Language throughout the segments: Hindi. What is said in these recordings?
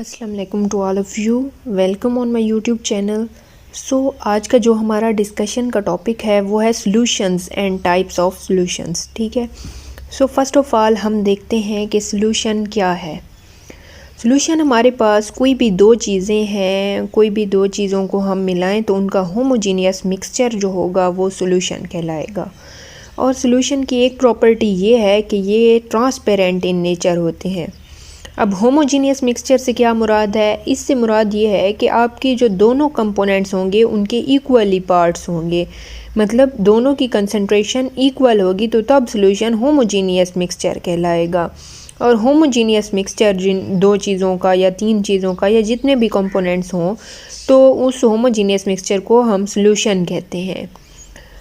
अस्सलाम वालेकुम to all of you. Welcome on my YouTube channel. आज का जो हमारा डिस्कशन का टॉपिक है वो है solutions and types of solutions. ठीक है। फर्स्ट ऑफ़ ऑल हम देखते हैं कि सॉल्यूशन क्या है। सॉल्यूशन हमारे पास कोई भी दो चीज़ें हैं, कोई भी दो चीज़ों को हम मिलाएं तो उनका होमोजीनियस मिक्सचर जो होगा वो सॉल्यूशन कहलाएगा। और सॉल्यूशन की एक प्रॉपर्टी ये है कि ये ट्रांसपेरेंट इन नेचर होते हैं। अब होमोजीनियस मिक्सचर से क्या मुराद है? इससे मुराद ये है कि आपके जो दोनों कंपोनेंट्स होंगे उनके इक्वली पार्ट्स होंगे, मतलब दोनों की कंसंट्रेशन इक्वल होगी, तो तब सॉल्यूशन होमोजीनियस मिक्सचर कहलाएगा। और होमोजीनियस मिक्सचर जिन दो चीज़ों का या तीन चीज़ों का या जितने भी कंपोनेंट्स हों तो उस होमोजीनियस मिक्सचर को हम सॉल्यूशन कहते हैं।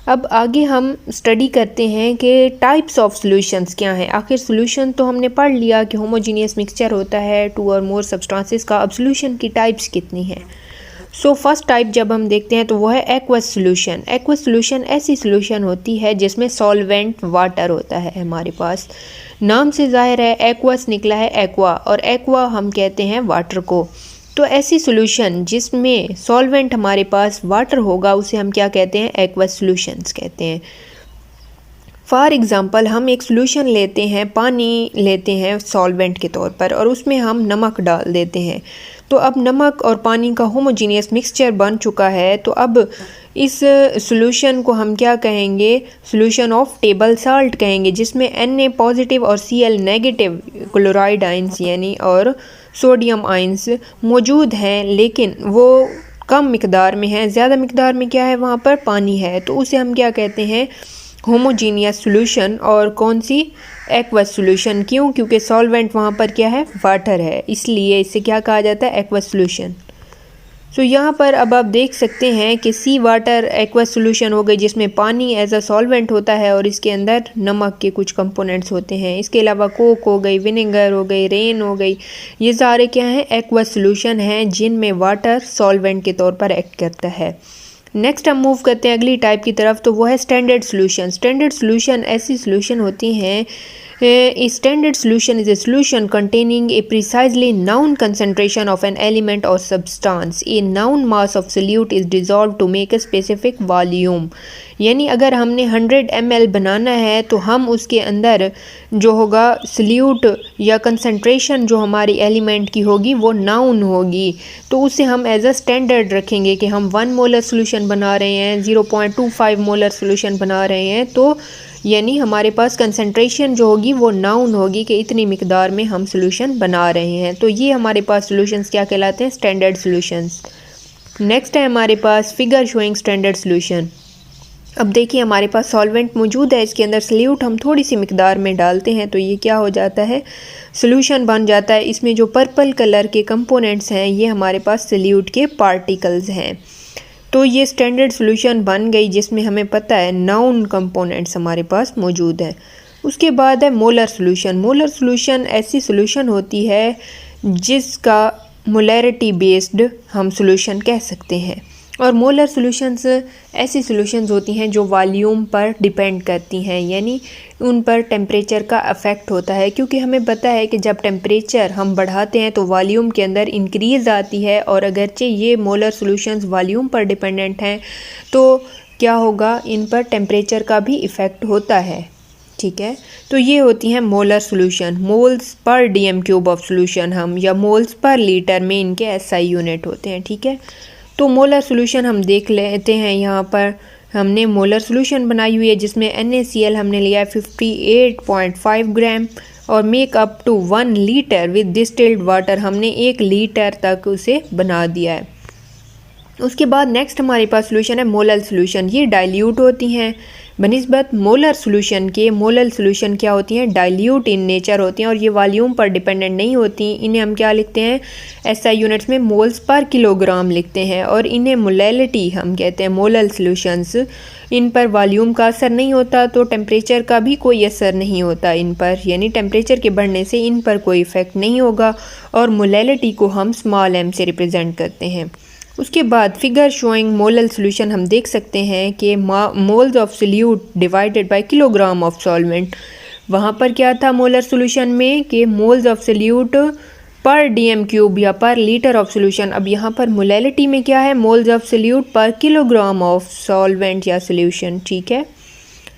अब आगे हम स्टडी करते हैं कि टाइप्स ऑफ सॉल्यूशंस क्या हैं। आखिर सॉल्यूशन तो हमने पढ़ लिया कि होमोजीनियस मिक्सचर होता है टू और मोर सब्सटेंसेस का। अब सॉल्यूशन की टाइप्स कितनी हैं? फर्स्ट टाइप जब हम देखते हैं तो वो है एक्वस सॉल्यूशन। एक्वस सॉल्यूशन ऐसी सॉल्यूशन होती है जिसमें सॉल्वेंट वाटर होता है। हमारे पास नाम से जाहिर है एक्वस निकला है एक्वा, और एक्वा हम कहते हैं वाटर को। तो ऐसी सॉल्यूशन जिसमें सॉल्वेंट हमारे पास वाटर होगा उसे हम क्या कहते हैं? एक्वस सॉल्यूशंस कहते हैं। फॉर एग्ज़ाम्पल हम एक सॉल्यूशन लेते हैं, पानी लेते हैं सॉल्वेंट के तौर पर, और उसमें हम नमक डाल देते हैं। तो अब नमक और पानी का होमोजीनियस मिक्सचर बन चुका है। तो अब इस सॉल्यूशन को हम क्या कहेंगे? सॉल्यूशन ऑफ टेबल साल्ट कहेंगे, जिसमें Na पॉजिटिव और Cl नेगेटिव क्लोराइड आइंस यानी और सोडियम आइंस मौजूद हैं, लेकिन वो कम मिकदार में है। ज़्यादा मिकदार में क्या है? वहाँ पर पानी है। तो उसे हम क्या कहते हैं? Homogeneous solution. और कौन सी? Aqueous solution. क्यों? क्योंकि सॉल्वेंट वहाँ पर क्या है? वाटर है, इसलिए इसे क्या कहा जाता है? Aqueous solution. यहाँ पर अब आप देख सकते हैं कि सी वाटर एक्वस सॉल्यूशन हो गई, जिसमें पानी एज अ सॉल्वेंट होता है और इसके अंदर नमक के कुछ कंपोनेंट्स होते हैं। इसके अलावा कोक हो गई, विनेगर हो गई, रेन हो गई, ये सारे क्या हैं? एक्वस सॉल्यूशन हैं जिनमें वाटर सॉल्वेंट के तौर पर एक्ट करता है। नेक्स्ट हम मूव करते हैं अगली टाइप की तरफ, तो वो है स्टैंडर्ड सॉल्यूशन। स्टैंडर्ड सॉल्यूशन ऐसी सॉल्यूशन होती हैं, a standard solution is a solution containing a precisely known concentration of an element or substance. A known mass of solute is dissolved to make a specific volume. यानी अगर हमने 100 ml बनाना है तो हम उसके अंदर जो होगा सल्यूट या कंसंट्रेशन जो हमारी एलिमेंट की होगी वो नाउन होगी, तो उसे हम एज अ स्टैंडर्ड रखेंगे कि हम 1 मोलर सोल्यूशन बना रहे हैं, 0.25 मोलर सोल्यूशन बना रहे हैं। तो यानी हमारे पास कंसंट्रेशन जो होगी वो नाउन होगी कि इतनी मिकदार में हम सॉल्यूशन बना रहे हैं। तो ये हमारे पास सॉल्यूशंस क्या कहलाते हैं? Standard solutions. नेक्स्ट है हमारे पास फिगर शोइंग स्टैंडर्ड सॉल्यूशन। अब देखिए हमारे पास सॉल्वेंट मौजूद है, इसके अंदर सल्यूट हम थोड़ी सी मिकदार में डालते हैं तो ये क्या हो जाता है? सॉल्यूशन बन जाता है। इसमें जो पर्पल कलर के कंपोनेंट्स हैं ये हमारे पास सल्यूट के पार्टिकल्स हैं। तो ये स्टैंडर्ड सॉल्यूशन बन गई जिसमें हमें पता है नाउन कंपोनेंट्स हमारे पास मौजूद हैं। उसके बाद है मोलर सॉल्यूशन। मोलर सॉल्यूशन ऐसी सॉल्यूशन होती है जिसका मोलैरिटी बेस्ड हम सॉल्यूशन कह सकते हैं। और मोलर सॉल्यूशंस ऐसी सॉल्यूशंस होती हैं जो वॉल्यूम पर डिपेंड करती हैं, यानी उन पर टेम्परेचर का अफेक्ट होता है, क्योंकि हमें पता है कि जब टेम्परेचर हम बढ़ाते हैं तो वॉल्यूम के अंदर इंक्रीज़ आती है। और अगरचे ये मोलर सॉल्यूशंस वॉल्यूम पर डिपेंडेंट हैं तो क्या होगा? इन पर टेम्परेचर का भी इफ़ेक्ट होता है। ठीक है। तो ये होती हैं molar solution. Moles per DM³ of solution हम, या मोल्स पर लीटर में इनके SI यूनिट होते हैं। ठीक है। तो मोलर सॉल्यूशन हम देख लेते हैं। यहाँ पर हमने मोलर सॉल्यूशन बनाई हुई है जिसमें NaCl हमने लिया है 58.5 ग्राम, और make up to 1 litre with distilled water हमने 1 लीटर तक उसे बना दिया है। उसके बाद नेक्स्ट हमारे पास सॉल्यूशन है मोलर सॉल्यूशन। ये डाइल्यूट होती हैं बनिस्बत मोलर सॉल्यूशन के। मोलर सॉल्यूशन क्या होती हैं? डाइल्यूट इन नेचर होती हैं और ये वॉल्यूम पर डिपेंडेंट नहीं होती। इन्हें हम क्या लिखते हैं? SI यूनिट्स में मोल्स पर किलोग्राम लिखते हैं। और इन्हें मोलैलिटी हम कहते हैं। मोलर सॉल्यूशंस इन पर वॉल्यूम का असर नहीं होता, तो टेम्परेचर का भी कोई असर नहीं होता इन पर, यानी टेम्परेचर के बढ़ने से इन पर कोई इफ़ेक्ट नहीं होगा। और मोलैलिटी को हम स्मॉल m से रिप्रेजेंट करते हैं। उसके बाद फिगर शोइंग मोलर सॉल्यूशन हम देख सकते हैं कि moles of solute divided by kilogram of solvent. वहाँ पर क्या था मोलर सॉल्यूशन में कि मोल्स ऑफ सॉल्यूट पर डीएम क्यूब या पर लीटर ऑफ सोल्यूशन। अब यहाँ पर मोलैलिटी में क्या है, मोल्स ऑफ सोल्यूट पर किलोग्राम ऑफ सॉल्वेंट या सोल्यूशन, ठीक है।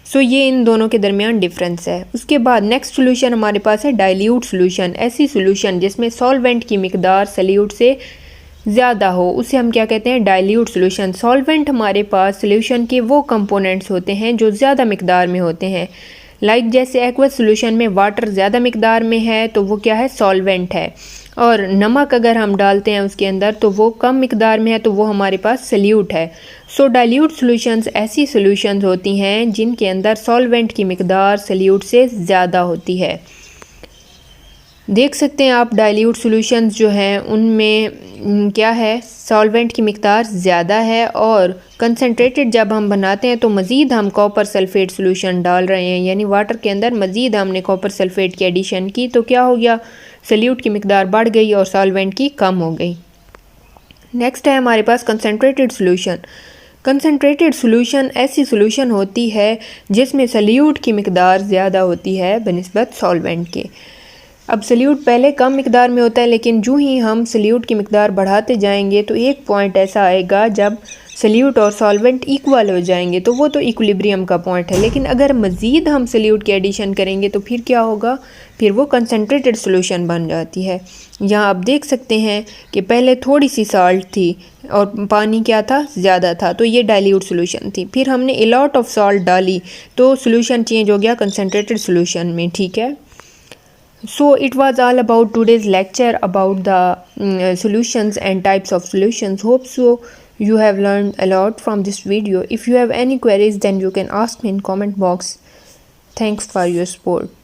सो ये इन दोनों के दरमियान डिफरेंस है। उसके बाद नेक्स्ट सोल्यूशन हमारे पास है डाइल्यूट सोल्यूशन। ऐसी सोल्यूशन जिसमें सॉल्वेंट की मिकदार सोल्यूट से ज़्यादा हो उसे हम क्या कहते हैं, डाइल्यूट सोल्यूशन। सॉल्वेंट हमारे पास सोल्यूशन के वो कंपोनेंट्स होते हैं जो ज़्यादा मिकदार में होते हैं। लाइक जैसे एक्वस सोल्यूशन में वाटर ज़्यादा मिकदार में है तो वो क्या है, सॉल्वेंट है, और नमक अगर हम डालते हैं उसके अंदर तो वो कम मिकदार में है तो वो हमारे पास सोल्यूट है। सो डाइल्यूट सोल्यूशंस ऐसी सोल्यूशंस होती हैं जिनके अंदर सॉल्वेंट की मिकदार सोल्यूट से ज़्यादा होती है। देख सकते हैं आप डाइल्यूट सॉल्यूशंस जो हैं उनमें क्या है, सॉल्वेंट की मिकदार ज़्यादा है, और कंसनट्रेटेड जब हम बनाते हैं तो मज़ीद हम कॉपर सल्फेट सॉल्यूशन डाल रहे हैं, यानी वाटर के अंदर मज़ीद हमने कॉपर सल्फेट की एडिशन की तो क्या हो गया, सोल्यूट की मिकदार बढ़ गई और सॉल्वेंट की कम हो गई। नेक्स्ट है हमारे पास कंसनट्रेटेड सॉल्यूशन। कंसनट्रेटेड सॉल्यूशन ऐसी सॉल्यूशन होती है जिसमें सोल्यूट की मिकदार ज़्यादा होती है बनिस्बत सॉल्वेंट के। अब सोल्यूट पहले कम मिकदार में होता है, लेकिन जो ही हम सोल्यूट की मिकदार बढ़ाते जाएंगे तो एक पॉइंट ऐसा आएगा जब सोल्यूट और सॉल्वेंट इक्वल हो जाएंगे, तो वो तो इक्विलिब्रियम का पॉइंट है। लेकिन अगर मज़ीद हम सोल्यूट की एडिशन करेंगे तो फिर क्या होगा, फिर वो कंसनट्रेटेड सॉल्यूशन बन जाती है। यहाँ आप देख सकते हैं कि पहले थोड़ी सी साल्ट थी और पानी क्या था, ज़्यादा था, तो ये डाइल्यूट सॉल्यूशन थी। फिर हमने ए लॉट ऑफ सॉल्ट डाली तो सॉल्यूशन चेंज हो गया कंसनट्रेटेड सॉल्यूशन में, ठीक है। So it was all about today's lecture about the solutions and types of solutions. Hope so you have learned a lot from this video. If you have any queries then you can ask me in comment box. Thanks for your support.